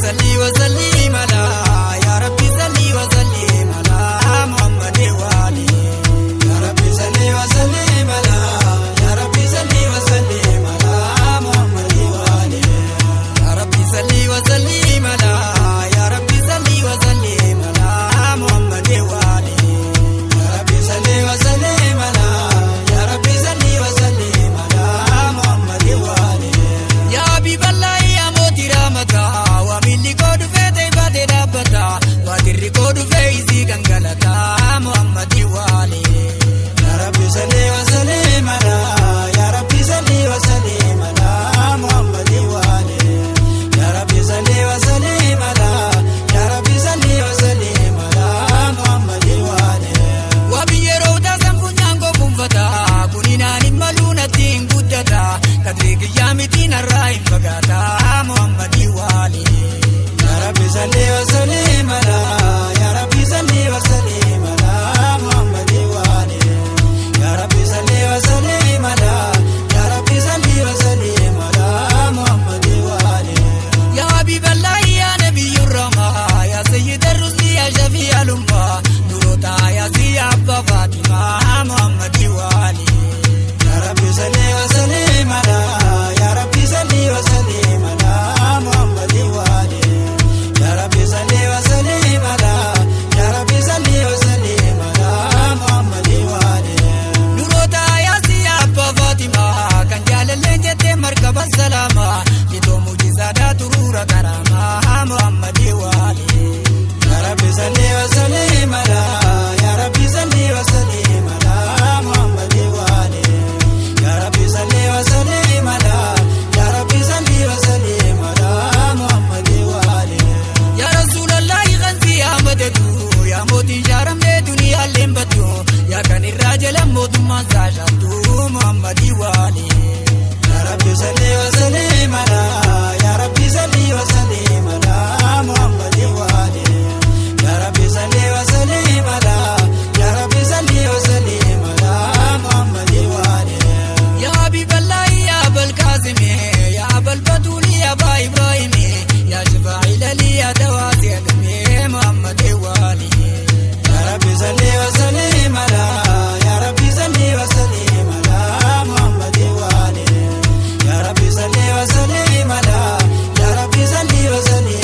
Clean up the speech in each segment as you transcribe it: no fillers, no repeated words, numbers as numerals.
salli wa sallim ala ya Rabbi salli wa sallim ala Muhammad wa ali ya Rabbi salli wa sallim ala ya Rabbi salli wa sallim ala Muhammad wa ali ya Rabbi salli wa sallim ala ya Rabbi salli wa sallim ala Muhammad wa ali ya Rabbi salli wa sallim ala ya Rabbi salli wa sallim ala Muhammad wa ali ya habib Allah ya moti ramata wa milli kodu fete bade dabata wa dirri kodu feizi gangalata Muhammad wa ali ya Rabbi salli wa sallim ala ya Rabbi salli wa sallim ala Muhammad wa ali ya Rabbi salli wa sallim ala ya Rabbi salli wa sallim ala Muhammad wa ali wa biyero da zamfunyango kumfata kunina ni maluna tingudata kadri qiyamitin arraim bagata Muhammad wa ali ya Rabbi salli wa sallim ala ya Rabbi salli wa sallim ala Muhammad wa ali ya Rabbi salli wa sallim ala ya Rabbi salli wa sallim ala Muhammad wa ali ya habib Allah ya nabiyyur rahma ya sayyid ar-rusli ya shafi al-umma nurota ya ziyabba fatima Muhammad wa ali ya Rabbi salli wa sallim ala ya Rabbi salli wa sallim ala Muhammad wa ali ya Rabbi salli wa sallim ala ya Rabbi salli wa sallim ala Muhammad wa ali nurota ya ziyabba fatima kan jalalle jette markaba salama kito mujizada turura karama Muhammad wa ali ya Rabbi salli wa sallim ala ya Rabbi salli wa sallim ala Muhammad wa ali ya Rabbi salli wa sallim ala ya Rabbi salli wa sallim ala Muhammad wa ali ya Rasulullah ghanzi ya madadu ya moti jaram de dunya lembatu ya kan irajal mod mazajatu Muhammad wa ali ya Rabbi salli wa sallim ala ya Rabbi salli wa sallim ala Muhammad wa ali ya Rabbi salli wa sallim ala ya Rabbi salli wa sallim ala Muhammad wa ali ya habib Allah ya abul kazim ya abul batul ya ba ibrahim ya shafa'il li ya dawati admi Muhammad wa ali ya Rabbi salli wa sallim ala ya Rabbi salli wa sallim ala Muhammad wa ali ya Rabbi salli wa sallim ala ya Rabbi salli wa sallim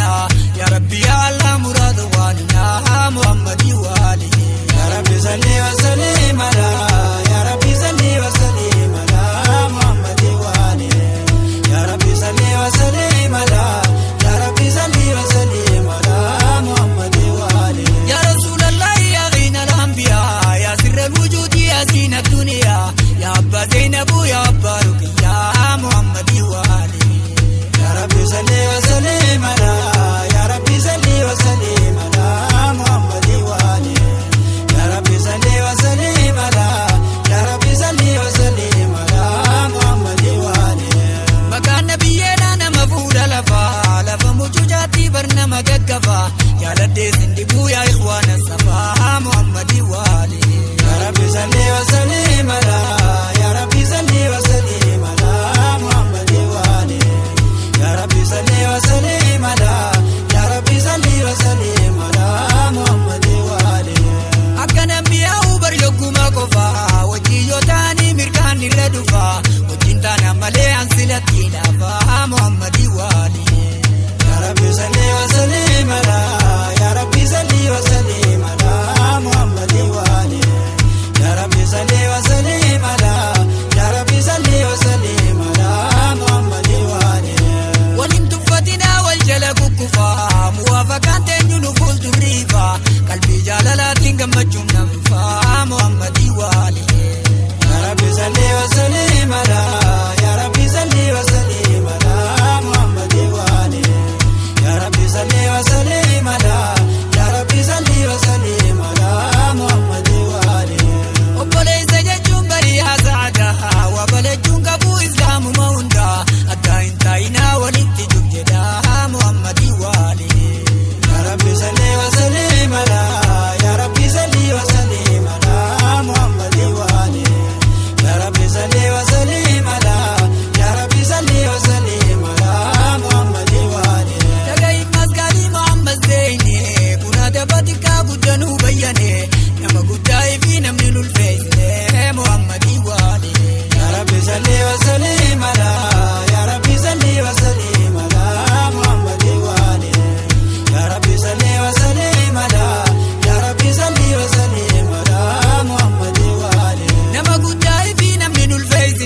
منا يا ربي على مراد والنا محمد وآله يا ربي صل وسلم على يا ربي صل وسلم على محمد وآله يا ربي صل وسلم على يا ربي صل وسلم على محمد وآله يا رسول الله يا غين الأنبياء يا سر الوجود يا زين الدنيا يا أبا زينب يا أبا رقية محمد وآله يا ربي صل وسلم على يا ربي صل وسلم على محمد وآله يا ربي صل وسلم على يا ربي صل وسلم على محمد وآله مكان نبينا نمفود لفا موجوداتي برنامج كفا يا لدي سندبو يا إخوان الصفا محمد وآله يا ربي صل وسلم على يا ربي صل وسلم على محمد وآله يا ربي صل وسلم على يا ربي صل وسلم على محمد وآله أكن أنبياء بريوكما كفا وجيو تاني مركان الردفا وجنتانا ملي عن سلتي لفا محمد وآله يا ربي صل وسلم على يا ربي صل وسلم على محمد وآله يا ربي صل وسلم على يا ربي صل وسلم على محمد وآله ولم تفتنا والجلب كفا موافقان تنجل فول تريفا قلبي جلالات قمجم ننفا محمد وآله يا ربي صل وسلم على يا ربي صل وسلم على محمد وآله يا ربي صل وسلم على يا ربي صل وسلم على محمد وآله وبليس جون بريها سعدها وبلجون كبو إسلام موندا أدائن تاينا ولنتجون جداها محمد وآله يا ربي صل وسلم على يا ربي صل وسلم على محمد وآله يا ربي صل وسلم على يا ربي صل وسلم على محمد وآله تغيب مسكالي محمد زيني كنا دبتك قدنو بياني نما قدائي في نمن الفيز محمد وآله يا ربي صل وسلم على يا ربي صل وسلم على محمد وآله يا ربي صل وسلم على يا ربي صل وسلم على محمد وآله نما قدائي في نمن الفيز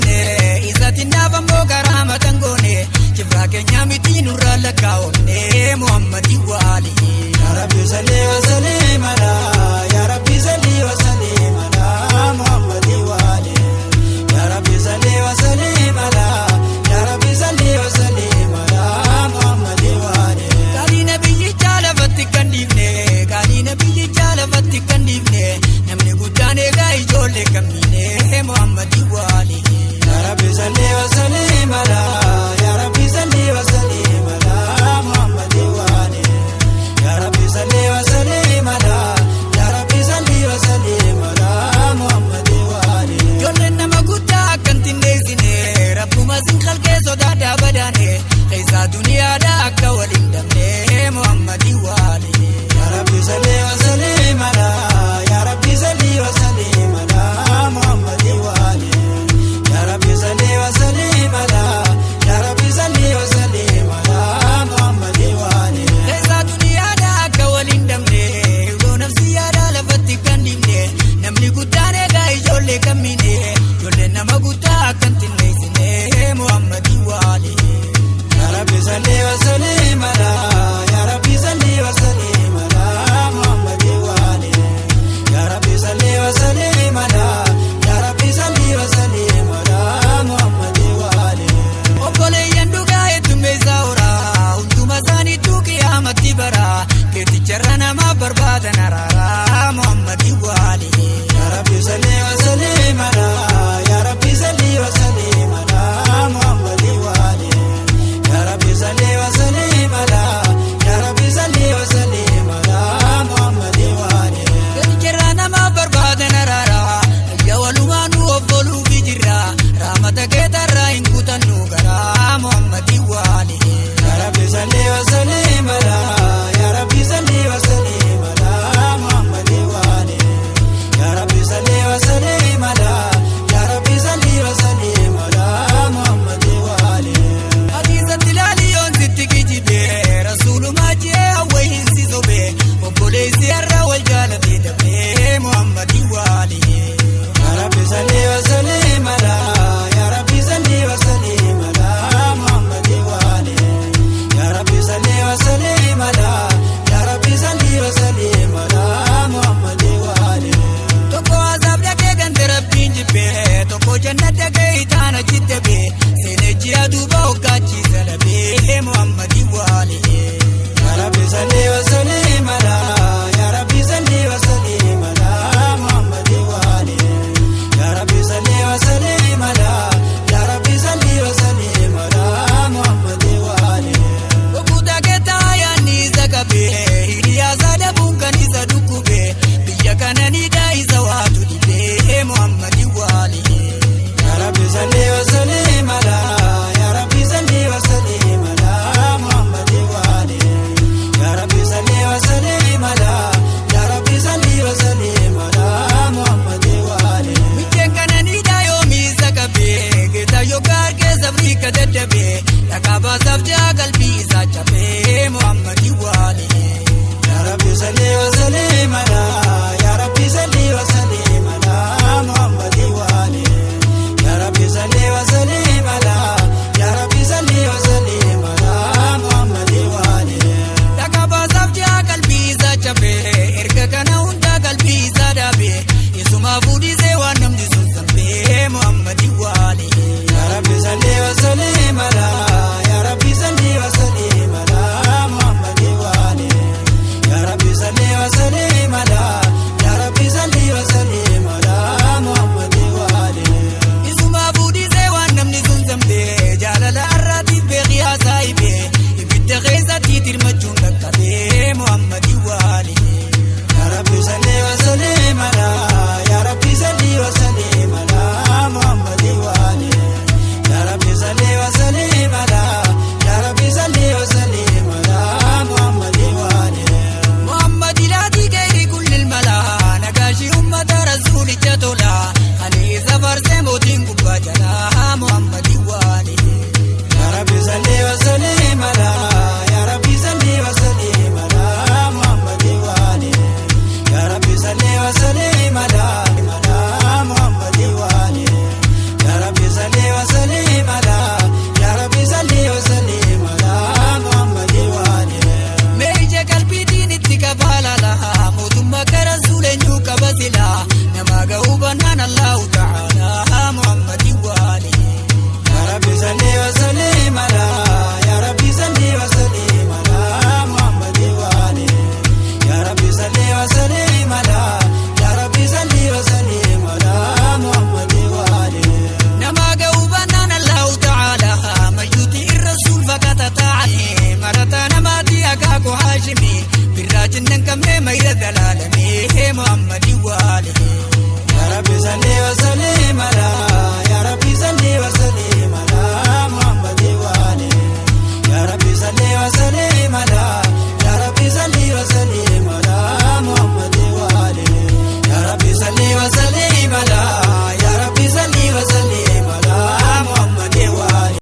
إذا تنافا مكرامة تنقوني كفاك نعمتي نور لكاوني محمد وآله يا ربي صل وسلم على يا ربي صل وسلم على محمد وآله يا ربي صل وسلم على يا ربي صل وسلم على محمد وآله قالي نبي جال فتكن ديفني قالي نبي جال فتكن ديفني نمني قداني غاي جولي كميني محمد وآله يا ربي صل وسلم على يا ربي صل وسلم على محمد وآله يا ربي صل وسلم على يا ربي صل وسلم على محمد وآله يولنا ما قدا كنت نيزني ربما زين خلقه صدادا بداني ليس دنيا دا كولين دمني محمد وآله يا ربي صل وسلم على يا ربي صل وسلم على محمد وآله يا ربي صل وسلم على يا ربي صل وسلم على محمد وآله ليس دنيا دا كولين دمني ولو نفسي دا لفتكن دمني نملي قداني غاي جولي كميني يولنا ما قدا كنت نيزني محمد وآله يا ربي صل وسلم على يا ربي صل وسلم على محمد وآله يا ربي صل وسلم على يا ربي صل وسلم على محمد وآله وقولي يندوغا يتمي زورا انتم زاني توكي آمتي برا كيرتي جرانا ما بربادا نرارا محمد وآله يا ربي صل وسلم على يا ربي صل وسلم على محمد وآله يا ربي صل وسلم على يا ربي صل وسلم على محمد وآله كيرتي جرانا ما بربادا نرارا يا ولوانو وفولو بجرا رحمتك ترى إن كتنو غرا محمد وآله يا ربي صل وسلم على يا ربي صل وسلم على salli wa sallim ala ya Rabbi salli wa sallim ala Muhammadi wa ali ya Rabbi salli wa sallim ala ya Rabbi salli wa sallim ala Muhammadi wa ali takabasaf ja qalbi za chabe erga kana hunda qalbi za dabe isuma fudi se wa namni sun zambe Muhammadi wa ali ya Rabbi salli wa sallim ala ya Rabbi salli wa sallim ala Muhammadi wa ali ya Rabbi salli wa sallim ala ya Rabbi salli wa sallim ala Muhammadi wa ali isuma fudi se wa namni sun zambe jalala arrati be qiyasa ibe ibid khizati tirmajun lakabe Muhammadi wa ali ya Rabbi salli wa sallim ala ya Rabbi salli wa sallim ala Muhammadi wa ali ya Rabbi salli wa sallim ala ya Rabbi salli wa sallim ala Muhammadi wa ali Muhammadi lati gairi kull al mala nagashi ummat rasul jatola ali zafar se motin kubba jala Muhammadi wa ali ya Rabbi salli wa sallim ala ya Rabbi salli wa sallim ala Muhammadi wa ali ya Rabbi salli wa sallim ala Muhammadi wa ali ya Rabbi salli wa sallim ala ya Rabbi salli wa sallim ala Muhammadi wa ali meje qalbi din ittikabala la mutumma karasule nyuka basila namaga ubanan Allah ta'ala Muhammadi wa ali ya Rabbi salli wa sallim ala ya Rabbi salli wa sallim ala Muhammadi wa ali ya Rabbi salli wa sallim ala ya Rabbi salli wa sallim ala Muhammadi wa ali namaga ubanan Allah ta'ala majuti ar-rasul fakata ta'ali maratana mati akaku hashimi birrajin kamme mayra dalalami Muhammadi wa ali ya Rabbi salli wa sallim ala